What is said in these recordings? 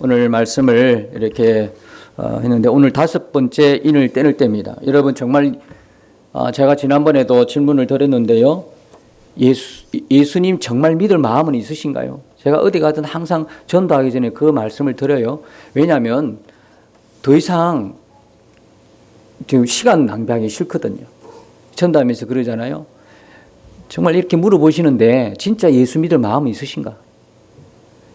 오늘 말씀을 이렇게 했는데 오늘 5번째 인을 떼낼 때입니다. 여러분 정말 제가 지난번에도 질문을 드렸는데요. 예수님 정말 믿을 마음은 있으신가요? 제가 어디 가든 항상 전도하기 전에 그 말씀을 드려요. 왜냐하면 더 이상 지금 시간 낭비하기 싫거든요. 전도하면서 그러잖아요. 정말 이렇게 물어보시는데 진짜 예수 믿을 마음이 있으신가?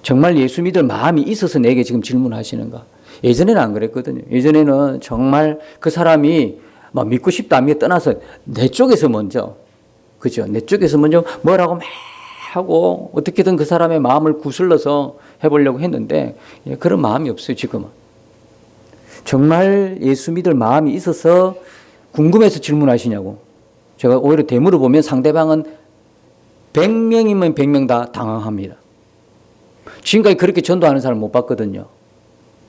정말 예수 믿을 마음이 있어서 내게 지금 질문하시는가? 예전에는 안 그랬거든요. 예전에는 정말 그 사람이 막 믿고 싶다 안 믿고 떠나서 내 쪽에서 먼저, 그죠? 내 쪽에서 먼저 뭐라고 막 하고 어떻게든 그 사람의 마음을 구슬러서 해보려고 했는데 그런 마음이 없어요, 지금은. 정말 예수 믿을 마음이 있어서 궁금해서 질문하시냐고. 제가 오히려 되물어 보면 상대방은 100명이면 100명 다 당황합니다. 지금까지 그렇게 전도하는 사람 못 봤거든요.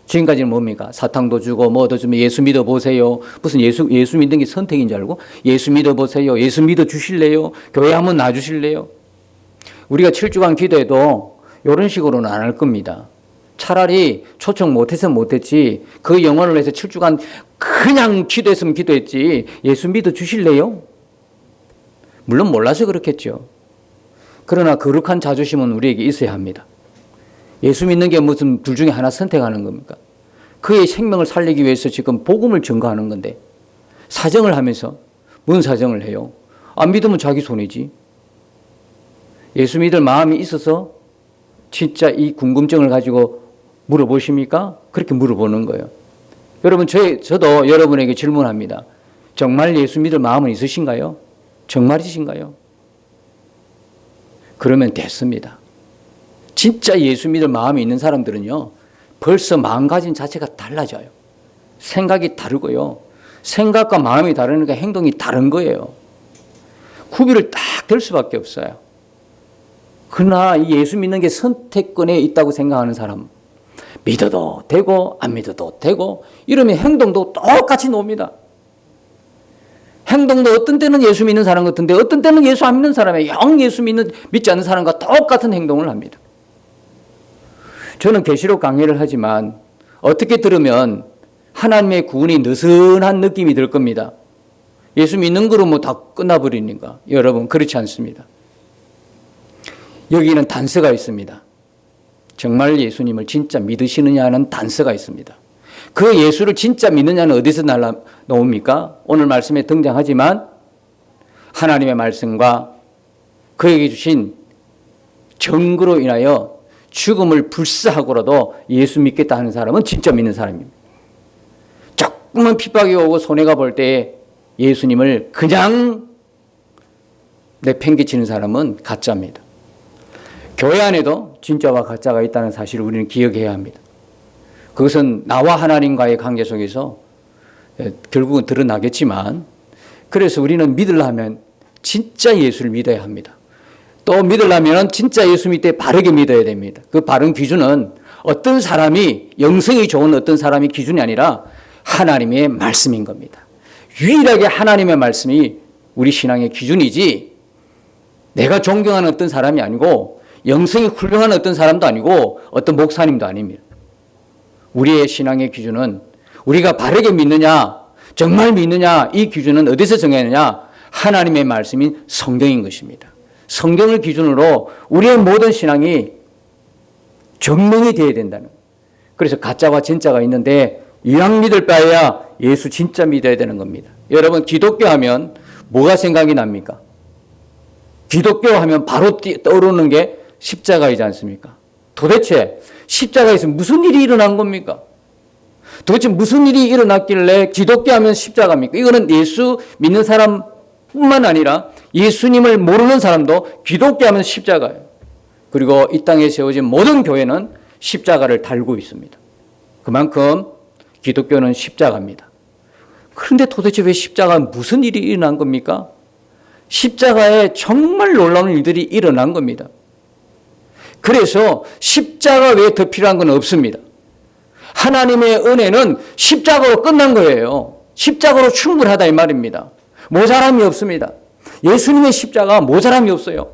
지금까지는 뭡니까? 사탕도 주고 뭐도 주면 예수 믿어 보세요. 무슨 예수 믿는 게 선택인 줄 알고 예수 믿어 보세요. 예수 믿어 주실래요? 교회 한번 놔 주실래요? 우리가 7주간 기도해도 이런 식으로는 안 할 겁니다. 차라리 초청 못해서 못했지 그 영혼을 위해서 7주간 그냥 기도했으면 기도했지 예수 믿어 주실래요? 물론 몰라서 그렇겠죠. 그러나 거룩한 자존심은 우리에게 있어야 합니다. 예수 믿는 게 무슨 둘 중에 하나 선택하는 겁니까? 그의 생명을 살리기 위해서 지금 복음을 전가하는 건데 사정을 하면서 무슨 사정을 해요? 안 믿으면 자기 손해지. 예수 믿을 마음이 있어서 진짜 이 궁금증을 가지고 물어보십니까? 그렇게 물어보는 거예요. 여러분 저도 여러분에게 질문합니다. 정말 예수 믿을 마음은 있으신가요? 정말이신가요? 그러면 됐습니다. 진짜 예수 믿을 마음이 있는 사람들은요, 벌써 마음가짐 자체가 달라져요. 생각이 다르고요. 생각과 마음이 다르니까 행동이 다른 거예요. 구비를 딱 될 수밖에 없어요. 그러나 이 예수 믿는 게 선택권에 있다고 생각하는 사람, 믿어도 되고 안 믿어도 되고 이러면 행동도 똑같이 놉니다. 행동도 어떤 때는 예수 믿는 사람 같은데 어떤 때는 예수 안 믿는 사람이 영 믿지 않는 사람과 똑같은 행동을 합니다. 저는 계시록 강의를 하지만 어떻게 들으면 하나님의 구원이 느슨한 느낌이 들 겁니다. 예수 믿는 거로 뭐 다 끝나버리니까. 여러분 그렇지 않습니다. 여기는 단서가 있습니다. 정말 예수님을 진짜 믿으시느냐는 단서가 있습니다. 그 예수를 진짜 믿느냐는 어디서 나옵니까? 오늘 말씀에 등장하지만 하나님의 말씀과 그에게 주신 증거로 인하여 죽음을 불사하고라도 예수 믿겠다 하는 사람은 진짜 믿는 사람입니다. 조금만 핍박이 오고 손해가 볼 때 예수님을 그냥 내팽개치는 사람은 가짜입니다. 교회 안에도 진짜와 가짜가 있다는 사실을 우리는 기억해야 합니다. 그것은 나와 하나님과의 관계 속에서 결국은 드러나겠지만 그래서 우리는 믿으려면 진짜 예수를 믿어야 합니다. 또 믿으려면 진짜 예수 믿을 때 바르게 믿어야 됩니다. 그 바른 기준은 어떤 사람이 영성이 좋은 어떤 사람이 기준이 아니라 하나님의 말씀인 겁니다. 유일하게 하나님의 말씀이 우리 신앙의 기준이지 내가 존경하는 어떤 사람이 아니고 영성이 훌륭한 어떤 사람도 아니고 어떤 목사님도 아닙니다. 우리의 신앙의 기준은 우리가 바르게 믿느냐 정말 믿느냐 이 기준은 어디서 정했느냐 하나님의 말씀인 성경인 것입니다. 성경을 기준으로 우리의 모든 신앙이 증명이 되어야 된다는 거예요. 그래서 가짜와 진짜가 있는데 이왕 믿을 바에야 예수 진짜 믿어야 되는 겁니다. 여러분 기독교 하면 뭐가 생각이 납니까? 기독교 하면 바로 떠오르는 게 십자가이지 않습니까? 도대체 십자가에서 무슨 일이 일어난 겁니까? 도대체 무슨 일이 일어났길래 기독교 하면 십자가입니까? 이거는 예수 믿는 사람뿐만 아니라 예수님을 모르는 사람도 기독교 하면 십자가예요. 그리고 이 땅에 세워진 모든 교회는 십자가를 달고 있습니다. 그만큼 기독교는 십자가입니다. 그런데 도대체 왜 십자가에 무슨 일이 일어난 겁니까? 십자가에 정말 놀라운 일들이 일어난 겁니다. 그래서 십자가 외에 더 필요한 건 없습니다. 하나님의 은혜는 십자가로 끝난 거예요. 십자가로 충분하다 이 말입니다. 모자람이 없습니다. 예수님의 십자가 모자람이 없어요.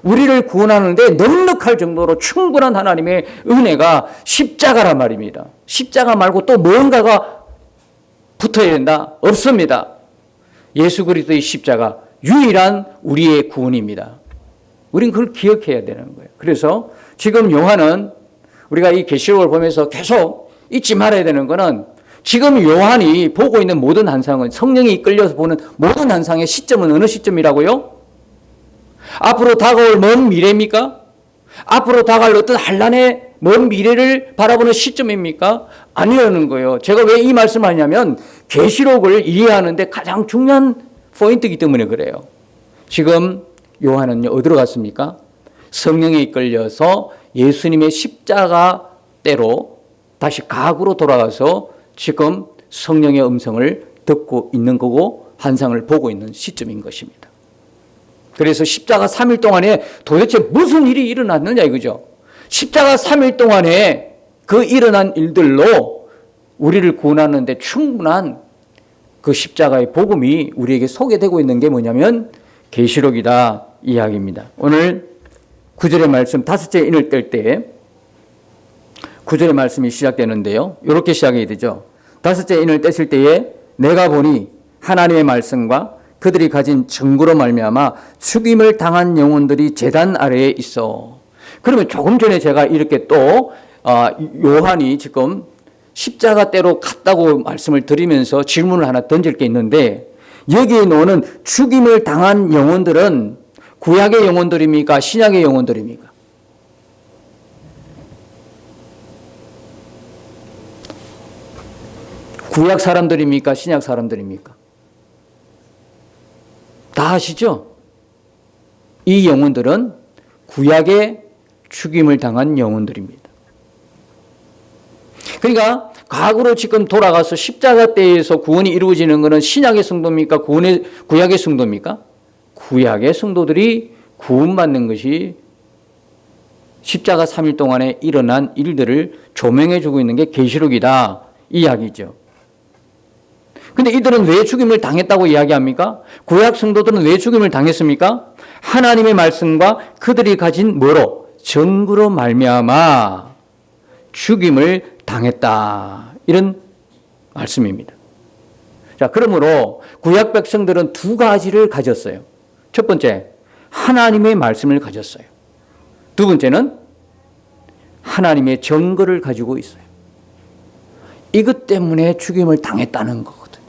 우리를 구원하는데 넉넉할 정도로 충분한 하나님의 은혜가 십자가란 말입니다. 십자가 말고 또 무언가가 붙어야 된다? 없습니다. 예수 그리스도의 십자가 유일한 우리의 구원입니다. 우린 그걸 기억해야 되는 거예요. 그래서 지금 요한은 우리가 이 계시록을 보면서 계속 잊지 말아야 되는 거는 지금 요한이 보고 있는 모든 환상은 성령이 이끌려서 보는 모든 환상의 시점은 어느 시점이라고요? 앞으로 다가올 먼 미래입니까? 앞으로 다가올 어떤 한란의 먼 미래를 바라보는 시점입니까? 아니라는 거예요. 제가 왜 이 말씀을 하냐면 계시록을 이해하는데 가장 중요한 포인트이기 때문에 그래요. 지금 요한은 어디로 갔습니까? 성령에 이끌려서 예수님의 십자가 때로 다시 과거로 돌아가서 지금 성령의 음성을 듣고 있는 거고 환상을 보고 있는 시점인 것입니다. 그래서 십자가 3일 동안에 도대체 무슨 일이 일어났느냐 이거죠. 십자가 3일 동안에 그 일어난 일들로 우리를 구원하는 데 충분한 그 십자가의 복음이 우리에게 소개되고 있는 게 뭐냐면 계시록이다 이야기입니다. 오늘 9절의 말씀 다섯째 인을 뗄 때 9절의 말씀이 시작되는데요. 이렇게 시작이 되죠. 다섯째 인을 뗐을 때에 내가 보니 하나님의 말씀과 그들이 가진 증거로 말미암아 죽임을 당한 영혼들이 제단 아래에 있어. 그러면 조금 전에 제가 이렇게 또 요한이 지금 십자가 때로 갔다고 말씀을 드리면서 질문을 하나 던질 게 있는데 여기에 나오는 죽임을 당한 영혼들은 구약의 영혼들입니까? 신약의 영혼들입니까? 구약 사람들입니까? 신약 사람들입니까? 다 아시죠? 이 영혼들은 구약의 죽임을 당한 영혼들입니다. 그러니까 과거로 지금 돌아가서 십자가 때에서 구원이 이루어지는 것은 신약의 성도입니까? 구약의 성도입니까? 구약의 성도들이 구원받는 것이 십자가 3일 동안에 일어난 일들을 조명해 주고 있는 게 계시록이다 이 이야기죠. 근데 이들은 왜 죽임을 당했다고 이야기합니까? 구약 성도들은 왜 죽임을 당했습니까? 하나님의 말씀과 그들이 가진 뭐로? 증거로 말미암아 죽임을 당했다. 이런 말씀입니다. 자, 그러므로 구약 백성들은 두 가지를 가졌어요. 첫 번째, 하나님의 말씀을 가졌어요. 두 번째는 하나님의 증거를 가지고 있어요. 이것 때문에 죽임을 당했다는 거거든요.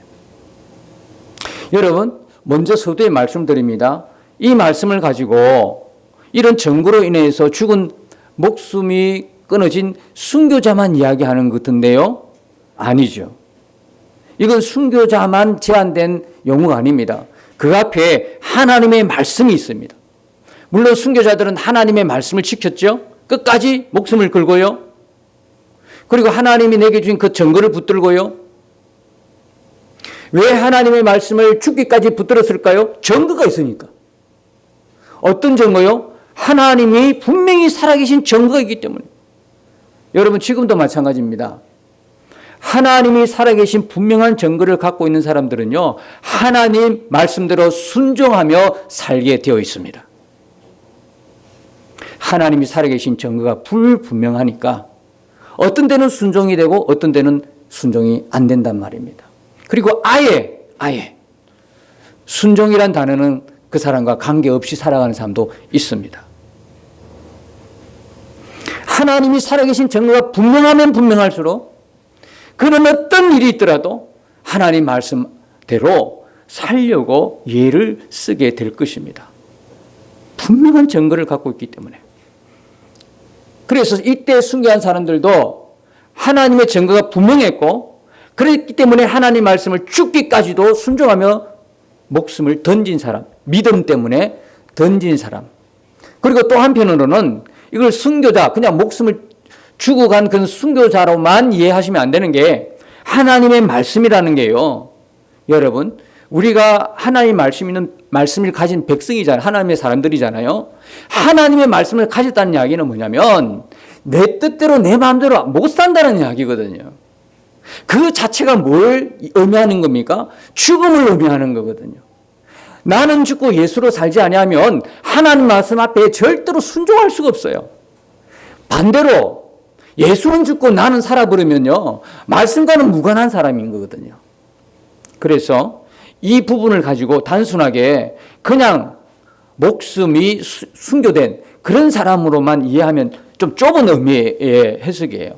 여러분, 먼저 서두에 말씀드립니다. 이 말씀을 가지고 이런 증거로 인해서 죽은 목숨이 끊어진 순교자만 이야기하는 것 같은데요? 아니죠. 이건 순교자만 제한된 용어가 아닙니다. 그 앞에 하나님의 말씀이 있습니다. 물론 순교자들은 하나님의 말씀을 지켰죠. 끝까지 목숨을 걸고요. 그리고 하나님이 내게 주신 그 증거를 붙들고요. 왜 하나님의 말씀을 죽기까지 붙들었을까요? 증거가 있으니까. 어떤 증거요? 하나님이 분명히 살아계신 증거가 있기 때문에. 여러분 지금도 마찬가지입니다. 하나님이 살아계신 분명한 증거를 갖고 있는 사람들은요, 하나님 말씀대로 순종하며 살게 되어 있습니다. 하나님이 살아계신 증거가 불분명하니까 어떤 데는 순종이 되고 어떤 데는 순종이 안 된단 말입니다. 그리고 아예 순종이란 단어는 그 사람과 관계없이 살아가는 사람도 있습니다. 하나님이 살아계신 증거가 분명하면 분명할수록 그런 어떤 일이 있더라도 하나님 말씀대로 살려고 예를 쓰게 될 것입니다. 분명한 증거를 갖고 있기 때문에. 그래서 이때 순교한 사람들도 하나님의 증거가 분명했고 그렇기 때문에 하나님 말씀을 죽기까지도 순종하며 목숨을 던진 사람, 믿음 때문에 던진 사람. 그리고 또 한편으로는 이걸 순교자, 그냥 목숨을 주고 간 그 순교자로만 이해하시면 안 되는 게 하나님의 말씀이라는 게요. 여러분, 우리가 하나님의 말씀을 가진 백성이잖아요. 하나님의 사람들이잖아요. 하나님의 말씀을 가졌다는 이야기는 뭐냐면 내 뜻대로 내 마음대로 못 산다는 이야기거든요. 그 자체가 뭘 의미하는 겁니까? 죽음을 의미하는 거거든요. 나는 죽고 예수로 살지 아니하면 하나님 말씀 앞에 절대로 순종할 수가 없어요. 반대로 예수는 죽고 나는 살아버리면요, 말씀과는 무관한 사람인 거거든요. 그래서 이 부분을 가지고 단순하게 그냥 목숨이 순교된 그런 사람으로만 이해하면 좀 좁은 의미의 해석이에요.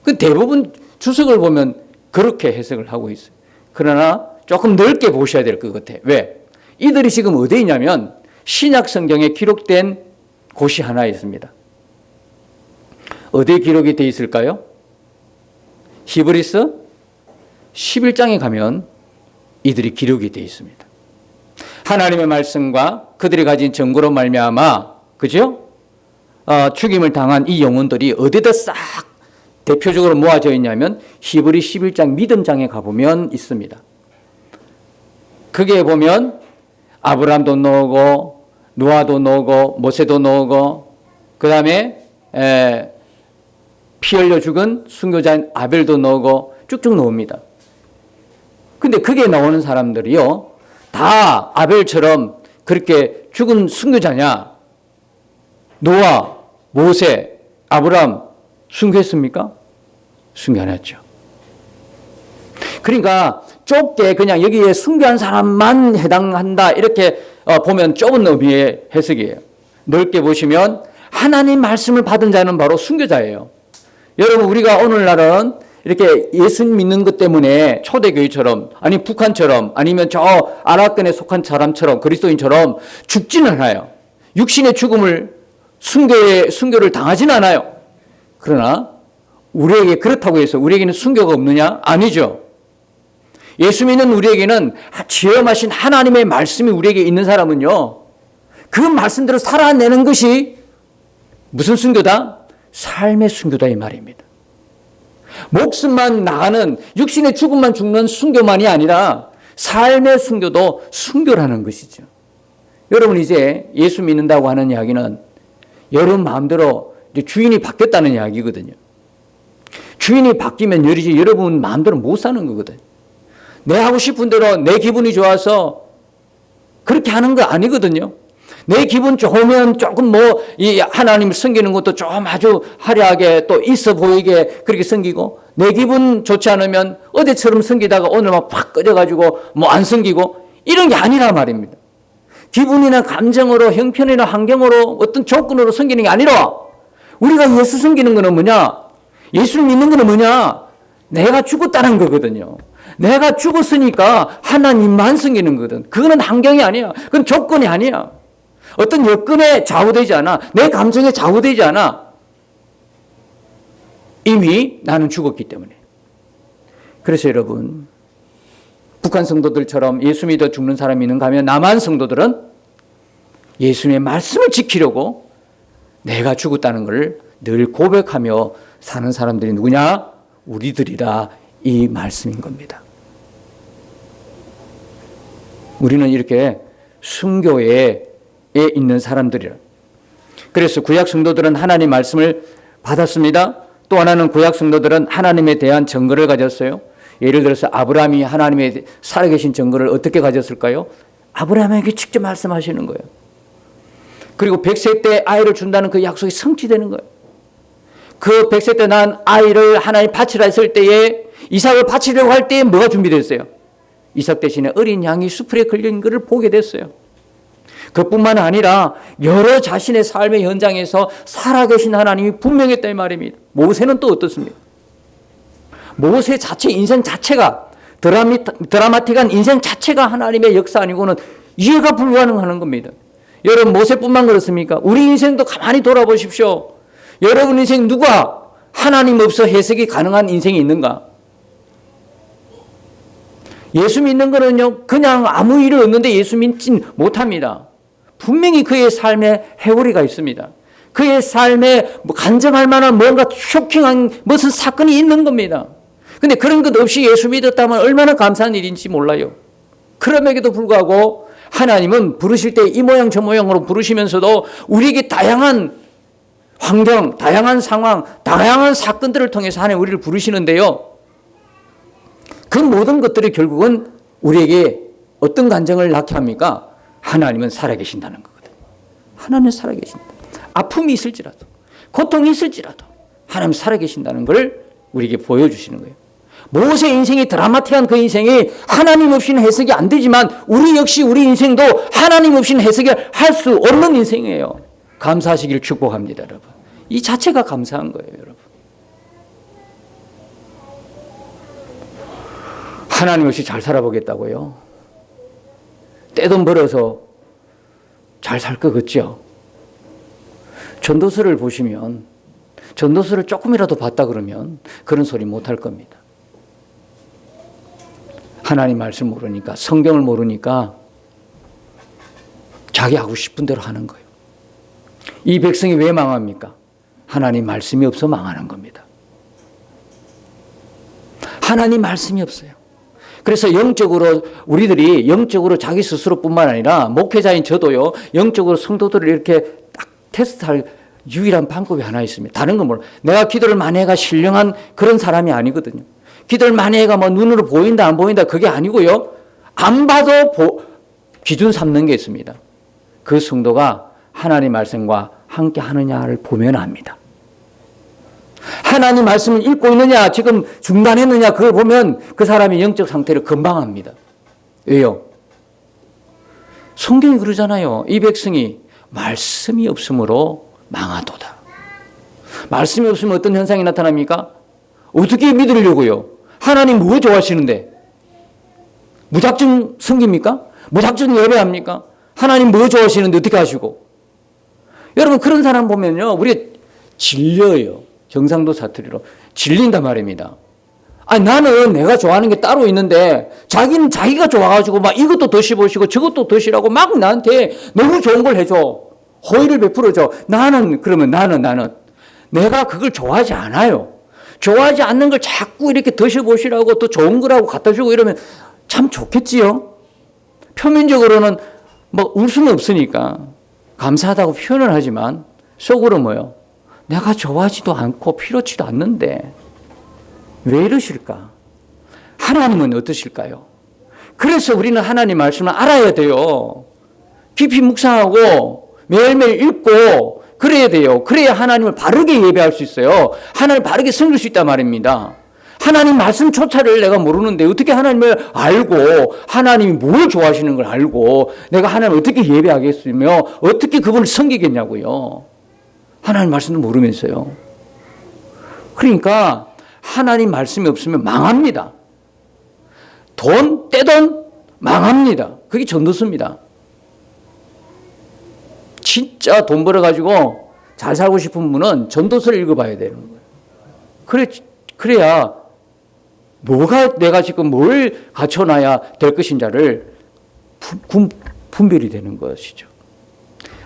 그 대부분 주석을 보면 그렇게 해석을 하고 있어요. 그러나 조금 넓게 보셔야 될 것 같아요. 왜? 이들이 지금 어디에 있냐면 신약 성경에 기록된 곳이 하나 있습니다. 어디에 기록이 되어 있을까요? 히브리서 11장에 가면 이들이 기록이 되어 있습니다. 하나님의 말씀과 그들이 가진 증거로 말미암아, 그죠? 죽임을 당한 이 영혼들이 어디다 싹 대표적으로 모아져 있냐면 히브리 11장 믿음장에 가보면 있습니다. 거기에 보면 아브라함도 나오고 노아도 나오고 모세도 나오고 그 다음에 피 흘려 죽은 순교자인 아벨도 나오고 쭉쭉 나옵니다. 근데 거기에 나오는 사람들이요, 다 아벨처럼 그렇게 죽은 순교자냐? 노아, 모세, 아브라함 순교했습니까? 순교 안 했죠. 그러니까 좁게 그냥 여기에 순교한 사람만 해당한다 이렇게 보면 좁은 의미의 해석이에요. 넓게 보시면 하나님 말씀을 받은 자는 바로 순교자예요. 여러분, 우리가 오늘날은 이렇게 예수 믿는 것 때문에 초대교회처럼, 아니 북한처럼, 아니면 저 아랍권에 속한 사람처럼, 그리스도인처럼 죽지는 않아요. 육신의 죽음을 순교를 당하지는 않아요. 그러나 우리에게 그렇다고 해서 우리에게는 순교가 없느냐? 아니죠. 예수 믿는 우리에게는 지엄하신 하나님의 말씀이 우리에게 있는 사람은요, 그 말씀대로 살아내는 것이 무슨 순교다? 삶의 순교다 이 말입니다. 목숨만 나가는, 육신의 죽음만 죽는 순교만이 아니라 삶의 순교도 순교라는 것이죠. 여러분, 이제 예수 믿는다고 하는 이야기는 여러분 마음대로 이제 주인이 바뀌었다는 이야기거든요. 주인이 바뀌면 여러분 마음대로 못 사는 거거든요. 내 하고 싶은 대로 내 기분이 좋아서 그렇게 하는 거 아니거든요. 내 기분 좋으면 조금 이 하나님을 섬기는 것도 좀 아주 화려하게 또 있어 보이게 그렇게 섬기고, 내 기분 좋지 않으면 어제처럼 섬기다가 오늘 막 팍 꺼져가지고 안 섬기고, 이런 게 아니라 말입니다. 기분이나 감정으로, 형편이나 환경으로, 어떤 조건으로 섬기는 게 아니라, 우리가 예수 섬기는 거는 뭐냐? 예수를 믿는 거는 뭐냐? 내가 죽었다는 거거든요. 내가 죽었으니까 하나님만 섬기는 거거든. 그거는 환경이 아니야. 그건 조건이 아니야. 어떤 여건에 좌우되지 않아. 내 감정에 좌우되지 않아. 이미 나는 죽었기 때문에. 그래서 여러분, 북한 성도들처럼 예수 믿어 죽는 사람이 있는가 하면 남한 성도들은 예수님의 말씀을 지키려고 내가 죽었다는 걸 늘 고백하며 사는 사람들이 누구냐? 우리들이라 이 말씀인 겁니다. 우리는 이렇게 순교에 있는 사람들이라. 그래서 구약 성도들은 하나님 말씀을 받았습니다. 또 하나는 구약 성도들은 하나님에 대한 증거를 가졌어요. 예를 들어서 아브라함이 하나님의 살아계신 증거를 어떻게 가졌을까요? 아브라함에게 직접 말씀하시는 거예요. 그리고 100세 때 아이를 준다는 그 약속이 성취되는 거예요. 그 100세 때 난 아이를 하나님 바치라 했을 때에, 이삭을 바치려고 할 때에 뭐가 준비됐어요? 이삭 대신에 어린 양이 수풀에 걸린 것을 보게 됐어요. 그뿐만 아니라 여러 자신의 삶의 현장에서 살아계신 하나님이 분명했다 이 말입니다. 모세는 또 어떻습니까? 모세 자체 인생 자체가 드라마틱한 인생 자체가 하나님의 역사 아니고는 이해가 불가능한 겁니다. 여러분, 모세뿐만 그렇습니까? 우리 인생도 가만히 돌아보십시오. 여러분 인생 누가 하나님 없어 해석이 가능한 인생이 있는가? 예수 믿는 거는요, 그냥 아무 일을 얻는데 예수 믿진 못합니다. 분명히 그의 삶에 회오리가 있습니다. 그의 삶에 간증할 만한 뭔가 쇼킹한 무슨 사건이 있는 겁니다. 근데 그런 것 없이 예수 믿었다면 얼마나 감사한 일인지 몰라요. 그럼에도 불구하고 하나님은 부르실 때 이 모양 저 모양으로 부르시면서도 우리에게 다양한 환경, 다양한 상황, 다양한 사건들을 통해서 하나님 우리를 부르시는데요. 그 모든 것들이 결국은 우리에게 어떤 감정을 낳게 합니까? 하나님은 살아계신다는 거거든요. 하나님은 살아계신다. 아픔이 있을지라도, 고통이 있을지라도 하나님 살아계신다는 걸 우리에게 보여주시는 거예요. 모세의 인생이 드라마틱한 그 인생이 하나님 없이는 해석이 안 되지만 우리 역시 우리 인생도 하나님 없이는 해석이 할 수 없는 인생이에요. 감사하시기를 축복합니다, 여러분. 이 자체가 감사한 거예요, 여러분. 하나님 없이 잘 살아보겠다고요? 떼돈 벌어서 잘 살 것 같죠? 전도서를 보시면, 전도서를 조금이라도 봤다 그러면 그런 소리 못 할 겁니다. 하나님 말씀 모르니까, 성경을 모르니까 자기 하고 싶은 대로 하는 거예요. 이 백성이 왜 망합니까? 하나님 말씀이 없어 망하는 겁니다. 하나님 말씀이 없어요. 그래서 영적으로 우리들이 영적으로 자기 스스로뿐만 아니라 목회자인 저도요, 영적으로 성도들을 이렇게 딱 테스트할 유일한 방법이 하나 있습니다. 다른 건 몰라. 내가 기도를 많이 해가 신령한 그런 사람이 아니거든요. 기도를 많이 해가 뭐 눈으로 보인다 안 보인다 그게 아니고요. 안 봐도 기준 삼는 게 있습니다. 그 성도가 하나님 말씀과 함께 하느냐를 보면 압니다. 하나님 말씀을 읽고 있느냐, 지금 중단했느냐, 그걸 보면 그 사람의 영적 상태를 금방 압니다. 왜요? 성경이 그러잖아요. 이 백성이 말씀이 없으므로 망하도다. 말씀이 없으면 어떤 현상이 나타납니까? 어떻게 믿으려고요? 하나님 뭐 좋아하시는데? 무작정 섬깁니까? 무작정 예배합니까? 하나님 뭐 좋아하시는데 어떻게 하시고? 여러분, 그런 사람 보면요, 우리가 질려요. 경상도 사투리로 질린단 말입니다. 아니, 나는 내가 좋아하는 게 따로 있는데 자기는 자기가 좋아가지고 막 이것도 드셔보시고 저것도 드시라고 막 나한테 너무 좋은 걸 해줘. 호의를 베풀어줘. 그러면 나는 내가 그걸 좋아하지 않아요. 좋아하지 않는 걸 자꾸 이렇게 드셔보시라고 또 좋은 거라고 갖다 주고 이러면 참 좋겠지요. 표면적으로는 뭐 울 수는 없으니까 감사하다고 표현을 하지만 속으로 뭐요? 내가 좋아하지도 않고 필요치도 않는데 왜 이러실까? 하나님은 어떠실까요? 그래서 우리는 하나님 말씀을 알아야 돼요. 깊이 묵상하고 매일매일 읽고 그래야 돼요. 그래야 하나님을 바르게 예배할 수 있어요. 하나님을 바르게 섬길 수 있단 말입니다. 하나님 말씀조차를 내가 모르는데 어떻게 하나님을 알고 하나님이 뭘 좋아하시는 걸 알고 내가 하나님을 어떻게 예배하겠으며 어떻게 그분을 섬기겠냐고요. 하나님 말씀도 모르면서요. 그러니까 하나님 말씀이 없으면 망합니다. 떼돈 망합니다. 그게 전도서입니다. 진짜 돈 벌어가지고 잘 살고 싶은 분은 전도서를 읽어봐야 되는 거예요. 그래야 내가 지금 뭘 갖춰놔야 될 것인지를 분별이 되는 것이죠.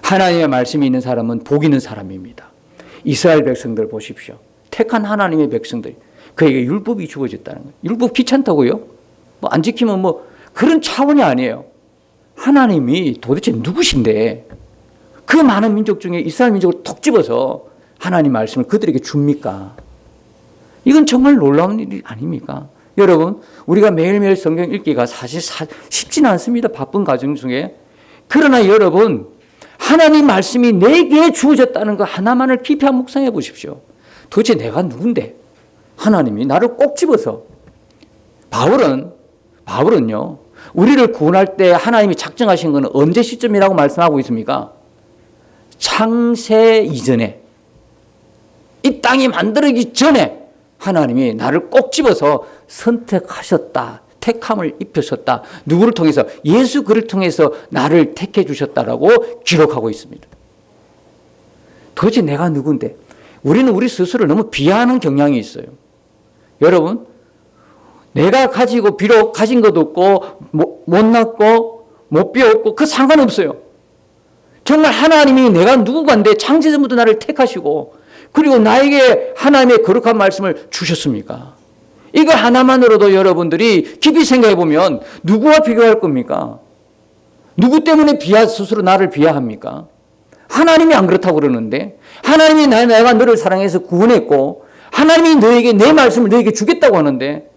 하나님의 말씀이 있는 사람은 복 있는 사람입니다. 이스라엘 백성들 보십시오. 택한 하나님의 백성들. 그에게 율법이 주어졌다는 거예요. 율법 귀찮다고요? 뭐 안 지키면 뭐 그런 차원이 아니에요. 하나님이 도대체 누구신데 그 많은 민족 중에 이스라엘 민족을 톡 집어서 하나님 말씀을 그들에게 줍니까? 이건 정말 놀라운 일이 아닙니까? 여러분, 우리가 매일매일 성경 읽기가 사실 쉽지는 않습니다. 바쁜 가정 중에. 그러나 여러분, 하나님 말씀이 내게 주어졌다는 거 하나만을 깊이 한번 묵상해 보십시오. 도대체 내가 누군데? 하나님이 나를 꼭 집어서. 바울은요, 우리를 구원할 때 하나님이 작정하신 것은 언제 시점이라고 말씀하고 있습니까? 창세 이전에, 이 땅이 만들어지기 전에 하나님이 나를 꼭 집어서 선택하셨다. 택함을 입히셨다. 누구를 통해서? 예수 그를 통해서 나를 택해 주셨다라고 기록하고 있습니다. 도대체 내가 누군데? 우리는 우리 스스로를 너무 비하하는 경향이 있어요. 여러분, 내가 비록 가진 것도 없고 못났고 못 배웠고 그 상관없어요. 정말 하나님이 내가 누구간데 창세전부터 나를 택하시고 그리고 나에게 하나님의 거룩한 말씀을 주셨습니까? 이거 하나만으로도 여러분들이 깊이 생각해 보면 누구와 비교할 겁니까? 누구 때문에 스스로 나를 비하합니까? 하나님이 안 그렇다고 그러는데 하나님이 내가 너를 사랑해서 구원했고 하나님이 너에게 내 말씀을 너에게 주겠다고 하는데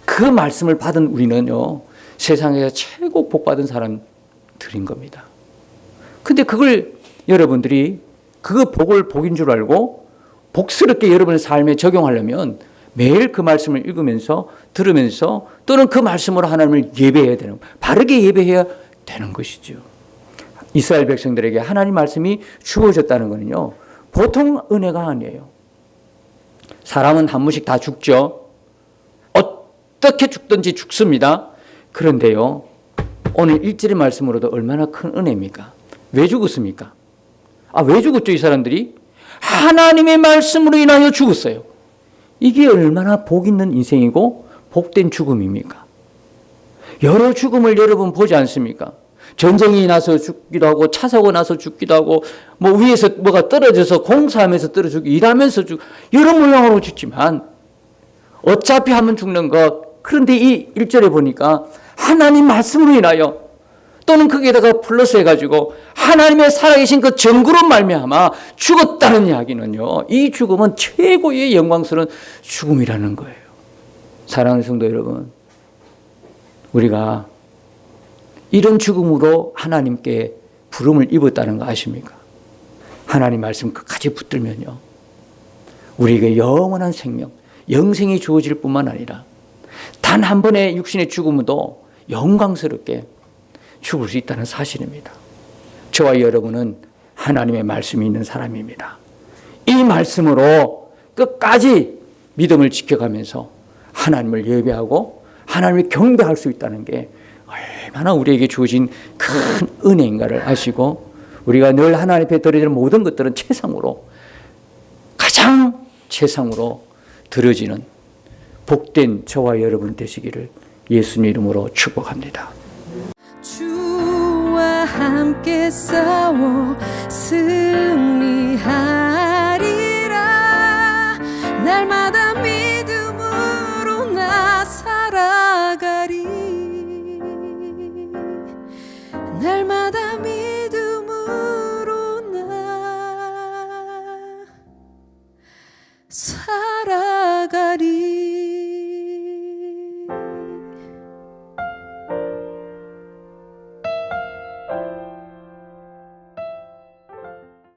그 말씀을 받은 우리는요 세상에서 최고 복받은 사람 드린 겁니다. 근데 그걸 여러분들이 그 복을 복인 줄 알고 복스럽게 여러분의 삶에 적용하려면 매일 그 말씀을 읽으면서 들으면서 또는 그 말씀으로 하나님을 예배해야 되는, 바르게 예배해야 되는 것이죠. 이스라엘 백성들에게 하나님 말씀이 주어졌다는 것은요, 보통 은혜가 아니에요. 사람은 한 번씩 다 죽죠. 어떻게 죽든지 죽습니다. 그런데요, 오늘 1절의 말씀으로도 얼마나 큰 은혜입니까? 왜 죽었습니까? 왜 죽었죠, 이 사람들이? 하나님의 말씀으로 인하여 죽었어요. 이게 얼마나 복 있는 인생이고 복된 죽음입니까? 여러 죽음을 여러분 보지 않습니까? 전쟁이 나서 죽기도 하고, 차 사고 나서 죽기도 하고, 뭐 위에서 뭐가 떨어져서 공사하면서 떨어지고, 일하면서 여러 모양으로 죽지만 어차피 하면 죽는 것. 그런데 이 1절에 보니까 하나님 말씀으로 인하여, 또는 거기에다가 플러스 해가지고 하나님의 살아계신 그 정구로 말미암아 죽었다는 이야기는요, 이 죽음은 최고의 영광스러운 죽음이라는 거예요. 사랑하는 성도 여러분, 우리가 이런 죽음으로 하나님께 부름을 입었다는 거 아십니까? 하나님 말씀 끝까지 붙들면요, 우리에게 영원한 생명, 영생이 주어질 뿐만 아니라 단 한 번의 육신의 죽음도 영광스럽게 죽을 수 있다는 사실입니다. 저와 여러분은 하나님의 말씀이 있는 사람입니다. 이 말씀으로 끝까지 믿음을 지켜가면서 하나님을 예배하고 하나님을 경배할 수 있다는 게 얼마나 우리에게 주어진 큰 은혜인가를 아시고, 우리가 늘 하나님 앞에 드려지는 모든 것들은 최상으로, 가장 최상으로 드려지는 복된 저와 여러분 되시기를 예수님 이름으로 축복합니다. 주와 함께 싸워 승리하리라. 날마다 믿음으로 나 살아가리. 날마다